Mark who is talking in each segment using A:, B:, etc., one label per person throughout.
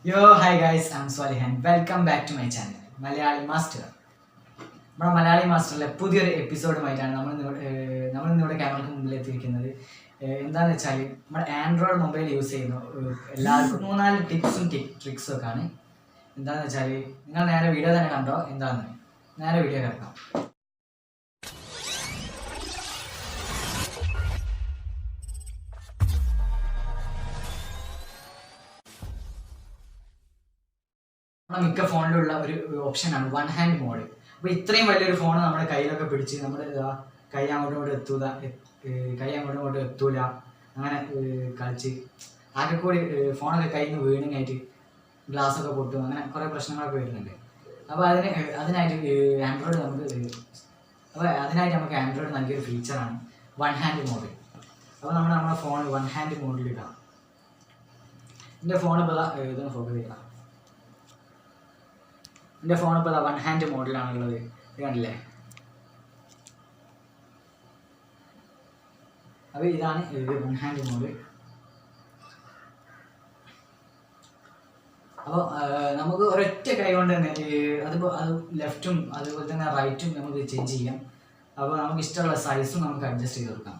A: Yo, hi guys, I'm Swali and welcome back to my channel, Malayali Master. നമ്മുടെ മലയാളി മാസ്റ്ററിലെ പുതിയൊരു എപ്പിസോഡുമായിട്ടാണ് നമ്മളിന്നിവിടെ ക്യാമറയ്ക്ക് മുമ്പിലെത്തിയിരിക്കുന്നത്. എന്താണെന്ന് വെച്ചാൽ നമ്മുടെ ആൻഡ്രോയിഡ് മൊബൈൽ യൂസ് ചെയ്യുന്ന എല്ലാവർക്കും മൂന്നാല് ടിപ്സും ട്രിക്സും ഒക്കെ ആണ്. എന്താണെന്ന് വെച്ചാൽ നിങ്ങൾ നേരെ വീഡിയോ തന്നെ കണ്ടോ, എന്താണെന്ന് നേരെ വീഡിയോ കിടക്കാം. നമ്മുടെ മിക്ക ഫോണിലുള്ള ഒരു ഓപ്ഷനാണ് വൺ ഹാൻഡ് മോഡ്. അപ്പോൾ ഇത്രയും വലിയൊരു ഫോൺ നമ്മുടെ കയ്യിലൊക്കെ പിടിച്ച് നമ്മുടെ കൈ അങ്ങോട്ടും ഇങ്ങോട്ടും എത്തൂല, അങ്ങനെ കളിച്ച് ആകെ കൂടി ഫോണൊക്കെ കയ്യിൽ നിന്ന് വീണിങ്ങായിട്ട് ഗ്ലാസ്സൊക്കെ പൊട്ടും, അങ്ങനെ കുറേ പ്രശ്നങ്ങളൊക്കെ വരുന്നുണ്ട്. അപ്പോൾ അതിനായിട്ട് നമുക്ക് ആൻഡ്രോയിഡ് നൽകിയൊരു ഫീച്ചറാണ് വൺ ഹാൻഡ് മോഡ്. അപ്പോൾ നമ്മുടെ ഫോൺ വൺ ഹാൻഡ് മോഡിലിടാം. എൻ്റെ ഫോൺ ഇപ്പോൾ ഇതൊന്ന് ഫോക്കസ് ചെയ്യണം. എൻ്റെ ഫോൺ ഇപ്പോൾ വൺ ഹാൻഡ് മോഡിലാണുള്ളത്, ഇത് കണ്ടില്ലേ? അപ്പോൾ ഇതാണ് വൺ ഹാൻഡ് മോഡ്. അപ്പോൾ നമുക്ക് ഒരൊറ്റ കൈ കൊണ്ട് തന്നെ അത് ലെഫ്റ്റും അതുപോലെ തന്നെ റൈറ്റും നമുക്ക് ചേഞ്ച് ചെയ്യാം. അപ്പോൾ നമുക്ക് ഇഷ്ടമുള്ള സൈസും നമുക്ക് അഡ്ജസ്റ്റ് ചെയ്ത് കൊടുക്കാം.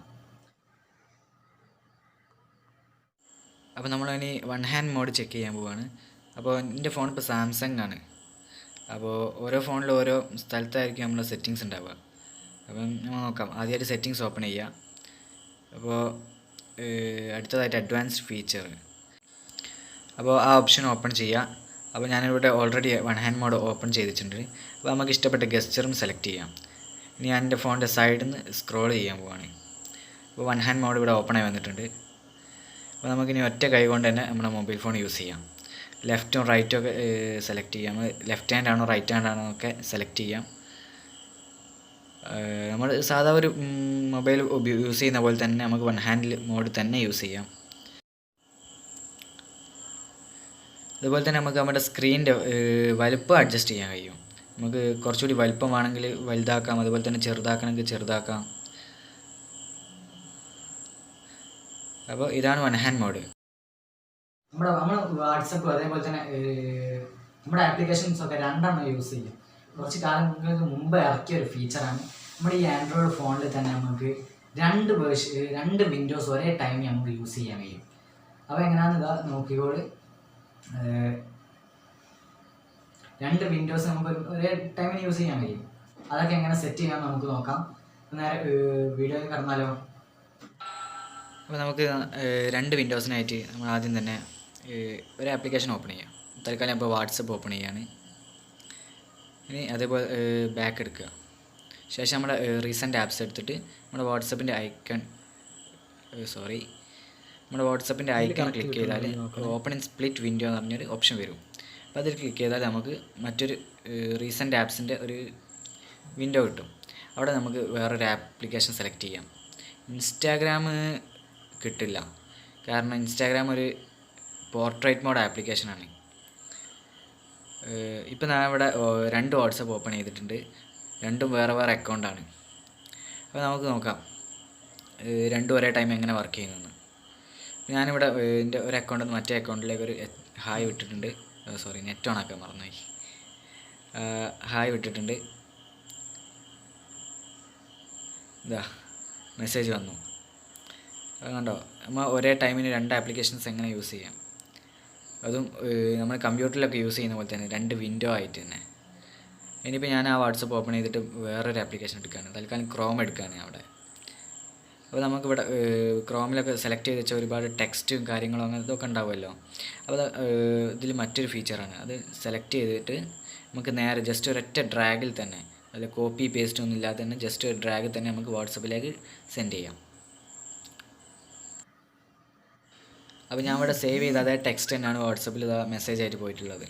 B: അപ്പോൾ നമ്മളിനി വൺ ഹാൻഡ് മോഡ് ചെക്ക് ചെയ്യാൻ പോവുകയാണ്. അപ്പോൾ എൻ്റെ ഫോൺ ഇപ്പോൾ സാംസങ് ആണ്. അപ്പോൾ ഓരോ ഫോണിലും ഓരോ സ്ഥലത്തായിരിക്കും നമ്മൾ സെറ്റിങ്സ് ഉണ്ടാവുക. അപ്പം നമ്മൾ നോക്കാം. ആദ്യമായിട്ട് സെറ്റിങ്സ് ഓപ്പൺ ചെയ്യുക. അപ്പോൾ അടുത്തതായിട്ട് അഡ്വാൻസ്ഡ് ഫീച്ചർ, അപ്പോൾ ആ ഓപ്ഷൻ ഓപ്പൺ ചെയ്യുക. അപ്പോൾ ഞാനിവിടെ already one hand mode open ചെയ്തിട്ടുണ്ട്. അപ്പോൾ നമുക്ക് ഇഷ്ടപ്പെട്ട ഗസ്റ്ററും സെലക്ട് ചെയ്യാം. ഇനി ഞാൻ എൻ്റെ ഫോണിൻ്റെ സൈഡിൽ നിന്ന് സ്ക്രോൾ ചെയ്യാൻ പോവാണ്. അപ്പോൾ വൺ ഹാൻഡ് മോഡ് ഇവിടെ ഓപ്പൺ ആയി വന്നിട്ടുണ്ട്. അപ്പോൾ നമുക്കിനി ഒറ്റ കൈ കൊണ്ട് തന്നെ നമ്മുടെ മൊബൈൽ ഫോൺ യൂസ് ചെയ്യാം. ലെഫ്റ്റും റൈറ്റും ഒക്കെ സെലക്ട് ചെയ്യാം. ലെഫ്റ്റ് ഹാൻഡ് ആണോ റൈറ്റ് ഹാൻഡ് ആണോ ഒക്കെ സെലക്ട് ചെയ്യാം. നമ്മൾ സാധാ ഒരു മൊബൈൽ യൂസ് ചെയ്യുന്ന പോലെ തന്നെ നമുക്ക് വൺ ഹാൻഡിൽ മോഡ് തന്നെ യൂസ് ചെയ്യാം. അതുപോലെ തന്നെ നമുക്ക് നമ്മുടെ സ്ക്രീനിൻ്റെ വലുപ്പം അഡ്ജസ്റ്റ് ചെയ്യാൻ കഴിയും. നമുക്ക് കുറച്ചുകൂടി വലുപ്പം വേണമെങ്കിൽ വലുതാക്കാം, അതുപോലെ തന്നെ ചെറുതാക്കണമെങ്കിൽ ചെറുതാക്കാം. അപ്പോൾ ഇതാണ് വൺ ഹാൻഡ് മോഡ്.
A: നമ്മൾ വാട്സപ്പ് അതേപോലെ തന്നെ നമ്മുടെ ആപ്ലിക്കേഷൻസ് ഒക്കെ രണ്ടെണ്ണം യൂസ് ചെയ്യും. കുറച്ച് കാലങ്ങൾക്ക് മുമ്പ് ഇറക്കിയ ഒരു ഫീച്ചറാണ്. നമ്മുടെ ഈ ആൻഡ്രോയിഡ് ഫോണിൽ തന്നെ നമുക്ക് രണ്ട് വിൻഡോസ് ഒരേ ടൈമിൽ നമുക്ക് യൂസ് ചെയ്യാൻ കഴിയും. അപ്പോൾ എങ്ങനെയാണെന്ന് ഇതാ നോക്കിക്കോള്. രണ്ട് വിൻഡോസ് നമുക്ക് ഒരേ ടൈമിൽ യൂസ് ചെയ്യാൻ കഴിയും. അതൊക്കെ എങ്ങനെ സെറ്റ് ചെയ്യാൻ നമുക്ക് നോക്കാം. നേരെ വീഡിയോയിൽ കടന്നാലോ.
B: അപ്പോൾ നമുക്ക് രണ്ട് വിൻഡോസിനായിട്ട് നമ്മൾ ആദ്യം തന്നെ ഒരു ആപ്ലിക്കേഷൻ ഓപ്പൺ ചെയ്യാം. തൽക്കാലം ഇപ്പോൾ വാട്സപ്പ് ഓപ്പൺ ചെയ്യാണ്. ഇനി അതേപോലെ ബാക്ക് എടുക്കുക. ശേഷം നമ്മുടെ റീസെൻ്റ് ആപ്സ് എടുത്തിട്ട് നമ്മുടെ വാട്സപ്പിൻ്റെ ഐക്കൺ ക്ലിക്ക് ചെയ്താൽ ഓപ്പൺ ഇൻ സ്പ്ലിറ്റ് വിൻഡോ എന്ന് പറഞ്ഞൊരു ഓപ്ഷൻ വരും. അപ്പോൾ അതിൽ ക്ലിക്ക് ചെയ്താൽ നമുക്ക് മറ്റൊരു റീസെൻ്റ് ആപ്സിൻ്റെ ഒരു വിൻഡോ കിട്ടും. അവിടെ നമുക്ക് വേറൊരു ആപ്ലിക്കേഷൻ സെലക്ട് ചെയ്യാം. ഇൻസ്റ്റാഗ്രാം കിട്ടില്ല, കാരണം ഇൻസ്റ്റാഗ്രാം ഒരു പോർട്രേറ്റ് മോഡ് ആപ്ലിക്കേഷനാണ്. ഇപ്പോൾ ഞാൻ ഇവിടെ രണ്ട് വാട്സപ്പ് ഓപ്പൺ ചെയ്തിട്ടുണ്ട്. രണ്ടും വേറെ വേറെ അക്കൗണ്ടാണ്. അപ്പോൾ നമുക്ക് നോക്കാം രണ്ടും ഒരേ ടൈം എങ്ങനെ വർക്ക് ചെയ്യുന്നതെന്ന്. ഞാനിവിടെ എൻ്റെ ഒരു അക്കൗണ്ടിൽ നിന്ന് മറ്റേ അക്കൗണ്ടിലേക്ക് ഒരു ഹായ് വിട്ടിട്ടുണ്ട്. സോറി, നെറ്റ് ഓൺ ആക്കാൻ മറന്നുപോയി. ഹായ് വിട്ടിട്ടുണ്ട്. ഇതാ മെസ്സേജ് വന്നു. അത് കണ്ടോ, നമ്മൾ ഒരേ ടൈമിന് രണ്ട് ആപ്ലിക്കേഷൻസ് എങ്ങനെ യൂസ് ചെയ്യാം. അതും നമ്മൾ കമ്പ്യൂട്ടറിലൊക്കെ യൂസ് ചെയ്യുന്ന പോലെ തന്നെ രണ്ട് വിൻഡോ ആയിട്ട് തന്നെ. ഇനിയിപ്പോൾ ഞാൻ ആ വാട്സപ്പ് ഓപ്പൺ ചെയ്തിട്ട് വേറൊരു ആപ്ലിക്കേഷൻ എടുക്കുകയാണ്. തൽക്കാലം ക്രോം എടുക്കുകയാണ് അവിടെ. അപ്പോൾ നമുക്കിവിടെ ക്രോമിലൊക്കെ സെലക്ട് ചെയ്ത് വെച്ചാൽ ഒരുപാട് ടെക്സ്റ്റും കാര്യങ്ങളും അങ്ങനത്തൊക്കെ ഉണ്ടാവുമല്ലോ. അപ്പോൾ ഇതിൽ മറ്റൊരു ഫീച്ചറാണ്. അത് സെലക്ട് ചെയ്തിട്ട് നമുക്ക് നേരെ ജസ്റ്റ് ഒരൊറ്റ ഡ്രാഗിൽ തന്നെ, അതിൽ കോപ്പി പേസ്റ്റ് ഒന്നും ഇല്ലാതെ തന്നെ ജസ്റ്റ് ഒരു ഡ്രാഗിൽ തന്നെ നമുക്ക് വാട്സപ്പിലേക്ക് സെൻഡ് ചെയ്യാം. അപ്പോൾ ഞാൻ ഇവിടെ സേവ് ചെയ്ത് അതേ ടെക്സ്റ്റ് തന്നെയാണ് വാട്സപ്പിൽ മെസ്സേജ് ആയിട്ട് പോയിട്ടുള്ളത്.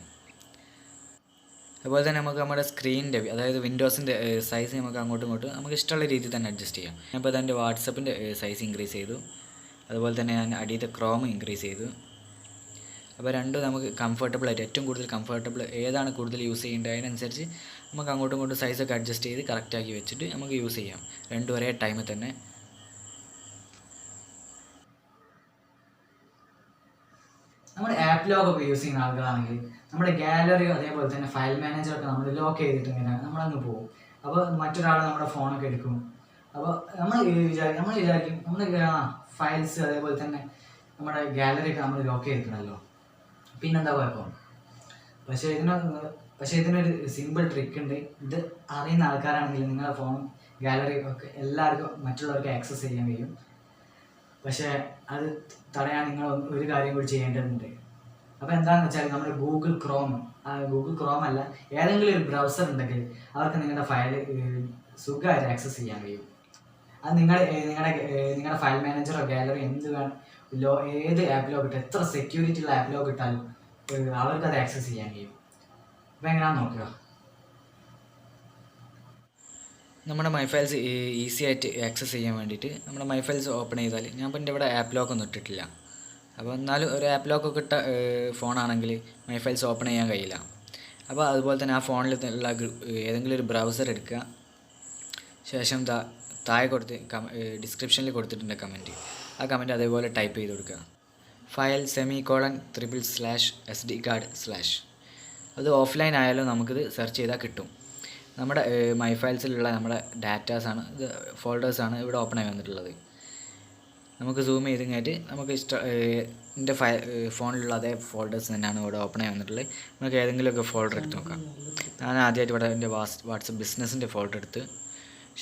B: അതുപോലെ തന്നെ നമുക്ക് നമ്മുടെ സ്ക്രീനിൻ്റെ, അതായത് വിൻഡോസിൻ്റെ സൈസ് നമുക്ക് അങ്ങോട്ടും ഇങ്ങോട്ടും നമുക്ക് ഇഷ്ടമുള്ള രീതിയിൽ തന്നെ അഡ്ജസ്റ്റ് ചെയ്യാം. ഞാനിപ്പോൾ അതെൻ്റെ വാട്സപ്പിൻ്റെ സൈസ് ഇൻക്രീസ് ചെയ്തു. അതുപോലെ തന്നെ ഞാൻ അടിയത്തെ ക്രോം ഇൻക്രീസ് ചെയ്തു. അപ്പോൾ രണ്ടും നമുക്ക് കംഫർട്ടബിളായിട്ട്, ഏറ്റവും കൂടുതൽ കംഫർട്ടബിൾ ഏതാണ് കൂടുതൽ യൂസ് ചെയ്യേണ്ടത് അതിനനുസരിച്ച് നമുക്ക് അങ്ങോട്ടും ഇങ്ങോട്ടും സൈസൊക്കെ അഡ്ജസ്റ്റ് ചെയ്ത് കറക്റ്റാക്കി വെച്ചിട്ട് നമുക്ക് യൂസ് ചെയ്യാം. രണ്ടും ഒരേ ടൈമിൽ തന്നെ.
A: നമ്മുടെ ലോക്ക് ഒക്കെ യൂസ് ചെയ്യുന്ന ആളുകളാണെങ്കിൽ നമ്മുടെ ഗാലറി അതേപോലെ തന്നെ ഫയൽ മാനേജറൊക്കെ നമ്മൾ ലോക്ക് ചെയ്തിട്ട് ഇങ്ങനെ നമ്മളങ്ങ് പോകും. അപ്പോൾ മറ്റൊരാൾ നമ്മുടെ ഫോണൊക്കെ എടുക്കും. അപ്പോൾ നമ്മൾ വിചാരിക്കും നമ്മൾ ഫയൽസ് അതേപോലെ തന്നെ നമ്മുടെ ഗാലറിയൊക്കെ നമ്മൾ ലോക്ക് ചെയ്തിട്ടുണ്ടല്ലോ, പിന്നെന്താ കുഴപ്പം? പക്ഷേ ഇതിനൊരു സിമ്പിൾ ട്രിക്ക് ഉണ്ട്. ഇത് അറിയുന്ന ആൾക്കാരാണെങ്കിൽ നിങ്ങളുടെ ഫോണും ഗാലറി ഒക്കെ എല്ലാവർക്കും മറ്റുള്ളവർക്ക് ആക്സസ് ചെയ്യാൻ കഴിയും. പക്ഷേ അത് തടയാൻ നിങ്ങൾ ഒരു കാര്യം കൂടി ചെയ്യേണ്ടതുണ്ട്. അപ്പോൾ എന്താണെന്ന് വെച്ചാൽ നമ്മുടെ ഗൂഗിൾ ക്രോം അല്ല, ഏതെങ്കിലും ഒരു ബ്രൗസർ ഉണ്ടെങ്കിൽ അവർക്ക് നിങ്ങളുടെ ഫയൽ സുഖമായിട്ട് ആക്സസ് ചെയ്യാൻ കഴിയും. അത് നിങ്ങളുടെ ഫയൽ മാനേജറോ ഗാലറി ഏത് ആപ്പിലോ കിട്ടും, എത്ര സെക്യൂരിറ്റി ഉള്ള ആപ്പിലോ കിട്ടാലും അവർക്കത് ആക്സസ് ചെയ്യാൻ കഴിയും. അപ്പോൾ എങ്ങനെയാണെന്ന് നോക്കുക.
B: നമ്മുടെ മൈ ഫയൽസ് ഈസി ആയിട്ട് ആക്സസ് ചെയ്യാൻ വേണ്ടിയിട്ട് നമ്മുടെ മൈ ഫയൽസ് ഓപ്പൺ ചെയ്താൽ, ഞാൻ ഇപ്പോൾ എൻ്റെ ഇവിടെ ആപ്പ് ലോക്ക് ഒന്നും ഇട്ടിട്ടില്ല. അപ്പോൾ എന്നാലും ഒരു ആപ്പ് ലോക്കൊക്കെ ഇട്ട ഫോണാണെങ്കിൽ മൈ ഫയൽസ് ഓപ്പൺ ചെയ്യാൻ കഴിയില്ല. അപ്പോൾ അതുപോലെ തന്നെ ആ ഫോണിൽ ഉള്ള ഏതെങ്കിലും ഒരു ബ്രൗസർ എടുക്കുക. ശേഷം താഴെ ഡിസ്ക്രിപ്ഷനിൽ കൊടുത്തിട്ടുണ്ട് കമൻറ്റ്. ആ കമൻറ്റ് അതേപോലെ ടൈപ്പ് ചെയ്ത് കൊടുക്കുക. File //sd card/. അത് ഓഫ്ലൈൻ ആയാലും നമുക്കിത് സെർച്ച് ചെയ്താൽ കിട്ടും. നമ്മുടെ മൈ ഫയൽസിലുള്ള നമ്മുടെ ഡാറ്റാസാണ്, ഫോൾഡേഴ്സാണ് ഇവിടെ ഓപ്പൺ ആയി വന്നിട്ടുള്ളത്. നമുക്ക് സൂം ചെയ്ത് കഴിഞ്ഞിട്ട് നമുക്ക് എൻ്റെ ഫോണിലുള്ള അതേ ഫോൾഡേഴ്സ് തന്നെയാണ് ഇവിടെ ഓപ്പൺ ആയി വന്നിട്ടുള്ളത്. നമുക്ക് ഏതെങ്കിലുമൊക്കെ ഫോൾഡർ എടുത്ത് നോക്കാം. ഞാൻ ആദ്യമായിട്ട് ഇവിടെ എൻ്റെ വാട്സപ്പ് ബിസിനസ്സിൻ്റെ ഫോൾഡർ എടുത്ത്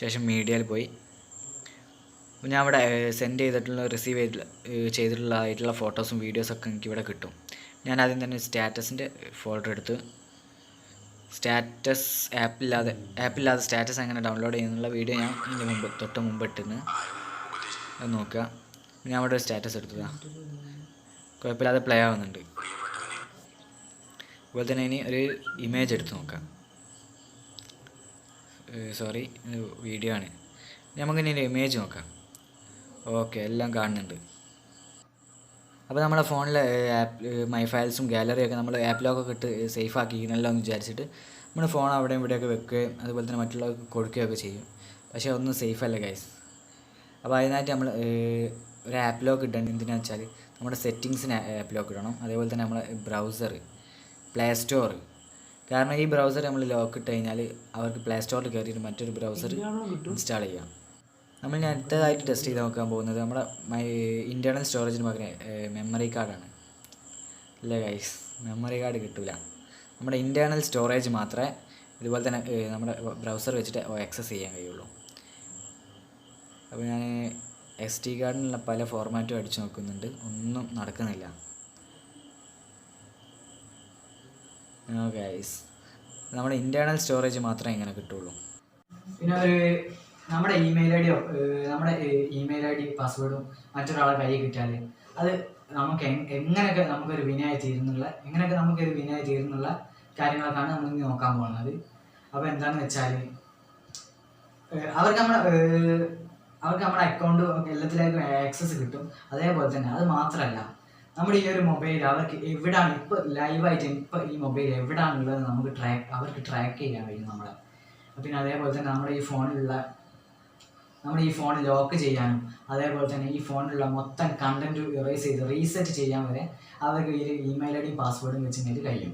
B: ശേഷം മീഡിയയിൽ പോയി ഞാൻ ഇവിടെ സെൻഡ് ചെയ്തിട്ടുള്ള റിസീവ് ചെയ്തിട്ടുള്ള ഫോട്ടോസും വീഡിയോസൊക്കെ എനിക്കിവിടെ കിട്ടും. ഞാൻ ആദ്യം തന്നെ സ്റ്റാറ്റസിൻ്റെ ഫോൾഡർ എടുത്ത് സ്റ്റാറ്റസ് ആപ്പില്ലാതെ സ്റ്റാറ്റസ് എങ്ങനെ ഡൗൺലോഡ് ചെയ്യുന്നുള്ള വീഡിയോ ഞാൻ തൊട്ട് മുമ്പ് ഇട്ടിരുന്നു. അത് നോക്കുക. ഞാൻ അവിടെ ഒരു സ്റ്റാറ്റസ് എടുത്തതാണ്, കുഴപ്പമില്ലാതെ പ്ലേ ആവുന്നുണ്ട്. അതുപോലെ തന്നെ ഇനി ഒരു ഇമേജ് എടുത്ത് നോക്കാം. വീഡിയോ ആണ്. നമുക്കിനി ഒരു ഇമേജ് നോക്കാം. ഓക്കെ, എല്ലാം കാണുന്നുണ്ട്. അപ്പോൾ നമ്മുടെ ഫോണിലെ മൈ ഫയൽസും ഗാലറിയൊക്കെ നമ്മൾ ആപ്പ് ലോക്കൊക്കെ ഇട്ട് സേഫ് ആക്കിയിരുന്നല്ലോ എന്ന് വിചാരിച്ചിട്ട് നമ്മുടെ ഫോൺ അവിടെയും ഇവിടെയൊക്കെ വെക്കുകയും അതുപോലെ തന്നെ മറ്റുള്ളവർക്ക് കൊടുക്കുകയൊക്കെ ചെയ്യും. പക്ഷേ ഒന്നും സേഫ് അല്ല ഗൈസ്. അപ്പോൾ അതിനായിട്ട് നമ്മൾ ഒരു ആപ്പ് ലോക്ക് ഇടണം. എന്തിനാണെന്ന് വെച്ചാൽ നമ്മുടെ സെറ്റിങ്സിന് ആപ്പ് ലോക്ക് ഇടണം. അതേപോലെ തന്നെ നമ്മളെ ബ്രൗസർ, പ്ലേ സ്റ്റോർ. കാരണം ഈ ബ്രൗസർ നമ്മൾ ലോക്ക് ഇട്ട് കഴിഞ്ഞാൽ അവർക്ക് പ്ലേ സ്റ്റോറിൽ കയറിയിട്ട് മറ്റൊരു ബ്രൗസർ ഇൻസ്റ്റാൾ ചെയ്യാം. നമ്മൾ ഞാൻ അടുത്തതായിട്ട് ടെസ്റ്റ് ചെയ്ത് നോക്കാൻ പോകുന്നത് നമ്മുടെ ഇൻറ്റേർണൽ സ്റ്റോറേജിന് പകരം മെമ്മറി കാർഡാണ്. ഇല്ല ഗൈസ്, മെമ്മറി കാർഡ് കിട്ടില്ല. നമ്മുടെ ഇൻറ്റേർണൽ സ്റ്റോറേജ് മാത്രമേ ഇതുപോലെ തന്നെ നമ്മുടെ ബ്രൗസർ വെച്ചിട്ട് ആക്സസ് ചെയ്യാൻ കഴിയുള്ളൂ. അപ്പോൾ ഞാൻ SD കാർഡിനുള്ള പല ഫോർമാറ്റും അടിച്ചു നോക്കുന്നുണ്ട്, ഒന്നും നടക്കുന്നില്ല. ഗൈസ്, നമ്മുടെ ഇൻറ്റേർണൽ സ്റ്റോറേജ് മാത്രമേ ഇങ്ങനെ കിട്ടുള്ളൂ.
A: പിന്നെ നമ്മുടെ ഇമെയിൽ ഐ ഡി പാസ്വേഡും മറ്റൊരാളെ കയ്യിൽ കിട്ടിയാൽ അത് നമുക്ക് എങ്ങനെയൊക്കെ നമുക്കൊരു വിനയായി തീരുന്നുള്ള കാര്യങ്ങളൊക്കെയാണ് നമ്മൾ ഇനി നോക്കാൻ പോകുന്നത്. അപ്പോൾ എന്താണെന്ന് വെച്ചാൽ അവർക്ക് നമ്മുടെ അക്കൗണ്ട് എല്ലാത്തിലേക്കും ആക്സസ് കിട്ടും. അതേപോലെ തന്നെ അത് മാത്രമല്ല, നമ്മുടെ ഈ ഒരു മൊബൈൽ അവർക്ക് എവിടെയാണ് ഇപ്പോൾ ലൈവായിട്ട് ഈ മൊബൈൽ എവിടെയാണുള്ളത് അവർക്ക് ട്രാക്ക് ചെയ്യാൻ കഴിയും നമ്മളെ. പിന്നെ അതേപോലെ തന്നെ നമ്മുടെ ഈ ഫോൺ ലോക്ക് ചെയ്യാനും അതേപോലെ തന്നെ ഈ ഫോണിലുള്ള മൊത്തം കണ്ടന്റ് ഇറേസ് ചെയ്ത് റീസെറ്റ് ചെയ്യാൻ വരെ അവർക്ക് ഈ ഇമെയിൽ ഐ ഡിയും പാസ്വേഡും വെച്ചിട്ട് കഴിയും.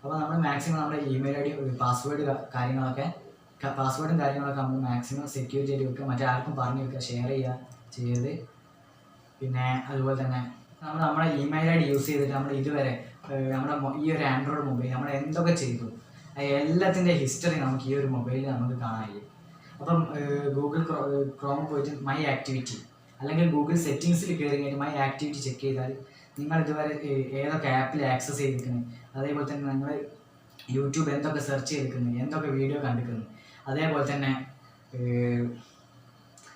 A: അപ്പോൾ നമ്മൾ മാക്സിമം നമ്മുടെ ഇമെയിൽ ഐ ഡി പാസ്വേഡും കാര്യങ്ങളൊക്കെ നമ്മൾ മാക്സിമം സെക്യൂർ ചെയ്ത് വെക്കുക. മറ്റാർക്കും പറഞ്ഞു വെക്കുക, ഷെയർ ചെയ്യരുത്. പിന്നെ അതുപോലെ തന്നെ നമ്മുടെ ഇമെയിൽ ഐ ഡി യൂസ് ചെയ്തിട്ട് നമ്മൾ ഇതുവരെ നമ്മുടെ ഈ ഒരു ആൻഡ്രോയിഡ് മൊബൈൽ നമ്മൾ എന്തൊക്കെ ചെയ്തു എല്ലാത്തിൻ്റെ ഹിസ്റ്ററി നമുക്ക് ഈ ഒരു മൊബൈലിൽ നമുക്ക് കാണാൻ കഴിയും. അപ്പം ഗൂഗിൾ ക്രോം പോയിട്ട് മൈ ആക്ടിവിറ്റി അല്ലെങ്കിൽ ഗൂഗിൾ സെറ്റിങ്സിൽ കയറി കഴിഞ്ഞാൽ മൈ ആക്ടിവിറ്റി ചെക്ക് ചെയ്താൽ നിങ്ങൾ ഇതുവരെ ഏതൊക്കെ ആപ്പിൽ ആക്സസ് ചെയ്തിരിക്കുന്നത്, അതേപോലെ തന്നെ നിങ്ങൾ യൂട്യൂബ് എന്തൊക്കെ സെർച്ച് ചെയ്തിരിക്കുന്നത്, എന്തൊക്കെ വീഡിയോ കണ്ടിരിക്കുന്നത്, അതേപോലെ തന്നെ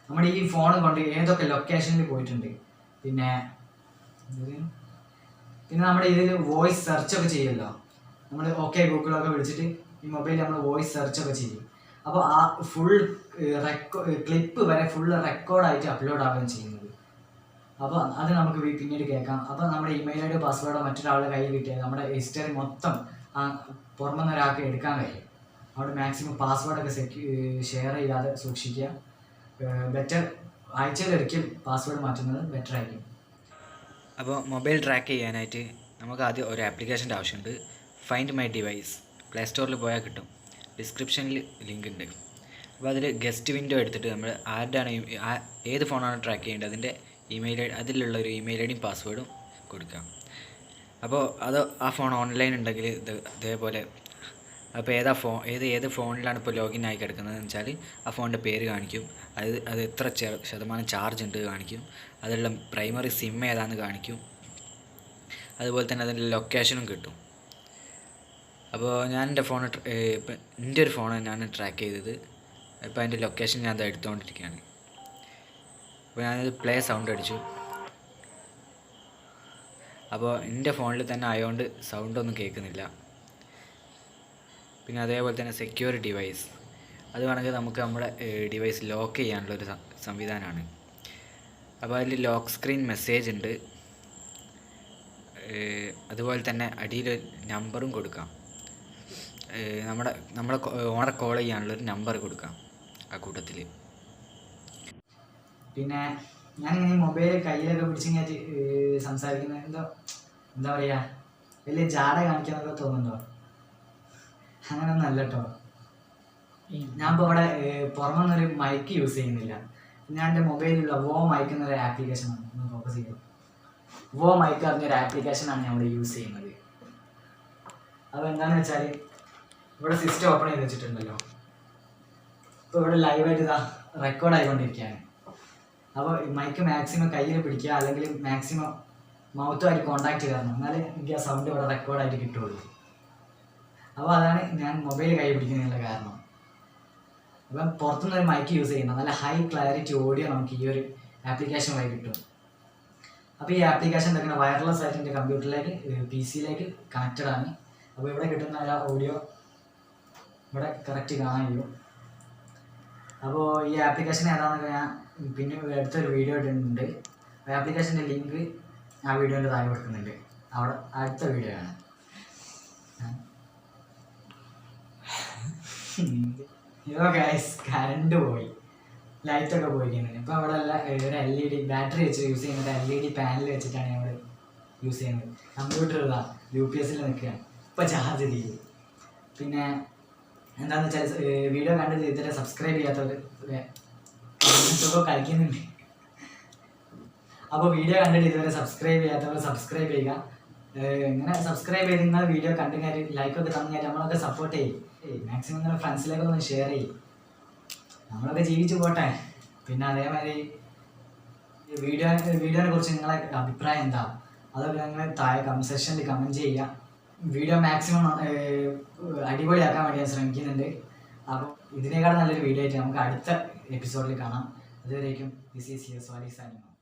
A: നമ്മുടെ ഈ ഫോൺ കൊണ്ട് ഏതൊക്കെ ലൊക്കേഷനിൽ പോയിട്ടുണ്ട്. പിന്നെ നമ്മുടെ ഇതിൽ വോയിസ് സെർച്ചൊക്കെ ചെയ്യുമല്ലോ, നമ്മൾ ഗൂഗിളൊക്കെ വിളിച്ചിട്ട് ഈ മൊബൈലിൽ നമ്മൾ വോയിസ് സെർച്ചൊക്കെ ചെയ്യും. അപ്പോൾ ആ ഫുൾ ക്ലിപ്പ് വരെ ഫുൾ റെക്കോർഡായിട്ട് അപ്ലോഡ് ആവുകയും ചെയ്യുന്നത്. അപ്പോൾ അത് നമുക്ക് പിന്നീട് കേൾക്കാം. അപ്പോൾ നമ്മുടെ ഇമെയിൽ ഐ ഡി പാസ്വേഡോ മറ്റൊരാളുടെ കയ്യിൽ കിട്ടിയാൽ നമ്മുടെ ഹിസ്റ്ററി മൊത്തം പുറമെ ഒരാൾക്ക് എടുക്കാൻ കഴിയും. അവിടെ മാക്സിമം പാസ്വേഡൊക്കെ ഷെയർ ചെയ്യാതെ സൂക്ഷിക്കുക. ബെറ്റർ ആഴ്ചയിൽ ഒരിക്കൽ പാസ്വേഡ് മാറ്റുന്നത് ബെറ്റർ ആയിരിക്കും.
B: അപ്പോൾ മൊബൈൽ ട്രാക്ക് ചെയ്യാനായിട്ട് നമുക്ക് ആദ്യം ഒരു ആപ്ലിക്കേഷൻ്റെ ആവശ്യമുണ്ട്. ഫൈൻഡ് മൈ ഡിവൈസ് പ്ലേ സ്റ്റോറിൽ പോയാൽ കിട്ടും. ഡിസ്ക്രിപ്ഷനിൽ ലിങ്ക് ഉണ്ട്. അപ്പോൾ അതിൽ ഗസ്റ്റ് വിൻഡോ എടുത്തിട്ട് നമ്മൾ ആരുടെയാണ് ഏത് ഫോണാണ് ട്രാക്ക് ചെയ്യേണ്ടത് അതിൻ്റെ അതിലുള്ള ഒരു ഇമെയിൽ ഐ ഡിയും പാസ്വേഡും കൊടുക്കാം. അപ്പോൾ ആ ഫോൺ ഓൺലൈൻ ഉണ്ടെങ്കിൽ ഇതേപോലെ അപ്പോൾ ഏത് ഫോണിലാണ് ഇപ്പോൾ ലോഗിൻ ആയി കിടക്കുന്നതെന്ന് വെച്ചാൽ ആ ഫോണിൻ്റെ പേര് കാണിക്കും. അത് എത്ര ശതമാനം ചാർജ് ഉണ്ട് കാണിക്കും. അതിലുള്ള പ്രൈമറി സിം ഏതാണെന്ന് കാണിക്കും. അതുപോലെ തന്നെ അതിൻ്റെ ലൊക്കേഷനും കിട്ടും. അപ്പോൾ ഞാൻ എൻ്റെ ഒരു ഫോൺ ഞാൻ ട്രാക്ക് ചെയ്തത്. ഇപ്പോൾ അതിൻ്റെ ലൊക്കേഷൻ ഞാൻ അത് എടുത്തുകൊണ്ടിരിക്കുകയാണ്. അപ്പോൾ ഞാനത് പ്ലേ സൗണ്ട് അടിച്ചു. അപ്പോൾ എൻ്റെ ഫോണിൽ തന്നെ ആയതുകൊണ്ട് സൗണ്ടൊന്നും കേൾക്കുന്നില്ല. പിന്നെ അതേപോലെ തന്നെ സെക്യൂർ ഡിവൈസ് അത് വേണമെങ്കിൽ നമുക്ക് നമ്മുടെ ഡിവൈസ് ലോക്ക് ചെയ്യാനുള്ളൊരു സംവിധാനമാണ്. അപ്പോൾ അതിൽ ലോക്ക് സ്ക്രീൻ മെസ്സേജ് ഉണ്ട്. അതുപോലെ തന്നെ അടിയിൽ നമ്പറും കൊടുക്കാം. നമ്മളെ ഓണറെ കോൾ ചെയ്യാനുള്ളൊരു നമ്പർ കൊടുക്കാം ആ കൂട്ടത്തിൽ.
A: പിന്നെ ഞാനിങ്ങനെ മൊബൈൽ കയ്യിലൊക്കെ പിടിച്ചിങ്ങനെ സംസാരിക്കുന്നത് എന്താ പറയുക, വലിയ ജാട കാണിക്കാന്നൊക്കെ തോന്നുന്നുണ്ടോ? അങ്ങനെയൊന്നും അല്ല കേട്ടോ. ഞാൻ ഇപ്പോൾ ഇവിടെ പുറമൊന്നൊരു മൈക്ക് യൂസ് ചെയ്യുന്നില്ല. ഞാൻ എൻ്റെ മൊബൈലിലുള്ള മൈക്ക് എന്നൊരു ആപ്ലിക്കേഷനാണ്. ഒന്ന് ഫോക്കസ് ചെയ്തു. മൈക്ക് പറഞ്ഞൊരു ആപ്ലിക്കേഷനാണ് ഞാൻ ഇവിടെ യൂസ് ചെയ്യുന്നത്. അപ്പോൾ എന്താണെന്ന് വെച്ചാൽ ഇവിടെ സിസ്റ്റം ഓപ്പൺ ചെയ്ത് വെച്ചിട്ടുണ്ടല്ലോ. ഇപ്പോൾ ഇവിടെ ലൈവായിട്ട് റെക്കോർഡ് ആയിക്കൊണ്ടിരിക്കുകയാണ്. അപ്പോൾ മൈക്ക് മാക്സിമം കയ്യിൽ പിടിക്കുക, അല്ലെങ്കിൽ മാക്സിമം മൗത്തുമായിട്ട് കോൺടാക്ട് ചെയ്യണം, എന്നാലേ എനിക്ക് ആ സൗണ്ട് ഇവിടെ റെക്കോർഡായിട്ട് കിട്ടുള്ളൂ. അപ്പോൾ അതാണ് ഞാൻ മൊബൈൽ കൈ പിടിക്കുന്നതിനുള്ള കാരണം. അപ്പം പുറത്തുനിന്നൊരു മൈക്ക് യൂസ് ചെയ്യുന്നത് നല്ല ഹൈ ക്ലാരിറ്റി ഓഡിയോ നമുക്ക് ഈ ഒരു ആപ്ലിക്കേഷൻ വഴി കിട്ടും. അപ്പോൾ ഈ ആപ്ലിക്കേഷൻ എന്തൊക്കെയാണ് വയർലെസ് ആയിട്ട് എൻ്റെ കമ്പ്യൂട്ടറിലേക്ക് PC യിലേക്ക് കണക്റ്റഡ് ആണ്. അപ്പോൾ ഇവിടെ കിട്ടുന്ന ആ ഓഡിയോ ഇവിടെ കറക്റ്റ് കാണാൻ കഴിയും. അപ്പോൾ ഈ ആപ്ലിക്കേഷൻ ഏതാണെന്നൊക്കെ ഞാൻ പിന്നെ അടുത്തൊരു വീഡിയോ ഇടുന്നുണ്ട്. ആപ്ലിക്കേഷൻ്റെ ലിങ്ക് ആ വീഡിയോൻ്റെ താഴെ കൊടുക്കുന്നുണ്ട്. അവിടെ അടുത്ത വീഡിയോ ആണ്. കറണ്ട് പോയി, ലൈറ്റൊക്കെ പോയിരിക്കുന്നത്. ഇപ്പോൾ അവിടെ ഒരു LED ബാറ്ററി വെച്ച് യൂസ് ചെയ്യുന്നത്. LED പാനൽ വെച്ചിട്ടാണ് ഞങ്ങൾ യൂസ് ചെയ്യുന്നത്. കമ്പ്യൂട്ടർ UPS നിൽക്കുകയാണ്. ഇപ്പോൾ ചാർജ് ചെയ്യും. പിന്നെ എന്താണെന്ന് വെച്ചാൽ വീഡിയോ കണ്ട് ഇതുവരെ സബ്സ്ക്രൈബ് ചെയ്യാത്തവർ കളിക്കുന്നുണ്ട്. അപ്പോൾ വീഡിയോ കണ്ടിട്ട് ഇതുവരെ സബ്സ്ക്രൈബ് ചെയ്യാത്തവർ സബ്സ്ക്രൈബ് ചെയ്യുക. ഇങ്ങനെ സബ്സ്ക്രൈബ് ചെയ്ത് നിങ്ങൾ വീഡിയോ കണ്ടു കാര്യം ലൈക്കൊക്കെ തന്നു കാര്യം നമ്മളൊക്കെ സപ്പോർട്ട് ചെയ്യും. മാക്സിമം നിങ്ങളുടെ ഫ്രണ്ട്സിലേക്കൊക്കെ ഒന്ന് ഷെയർ ചെയ്യും. നമ്മളൊക്കെ ജീവിച്ചു പോട്ടെ. പിന്നെ അതേമാതിരി വീഡിയോനെ കുറിച്ച് നിങ്ങളെ അഭിപ്രായം എന്താ, അതൊക്കെ നിങ്ങൾ താഴെ കമൻറ്റ് സെക്ഷനിൽ കമൻറ്റ് ചെയ്യുക. വീഡിയോ മാക്സിമം അടിപൊളിയാക്കാൻ വേണ്ടി ഞാൻ ശ്രമിക്കുന്നുണ്ട്. അപ്പോൾ ഇതിനേക്കാളും നല്ലൊരു വീഡിയോ ആയിട്ട് നമുക്ക് അടുത്ത എപ്പിസോഡിൽ കാണാം. അതുവരേക്കും this is your Swali signing off.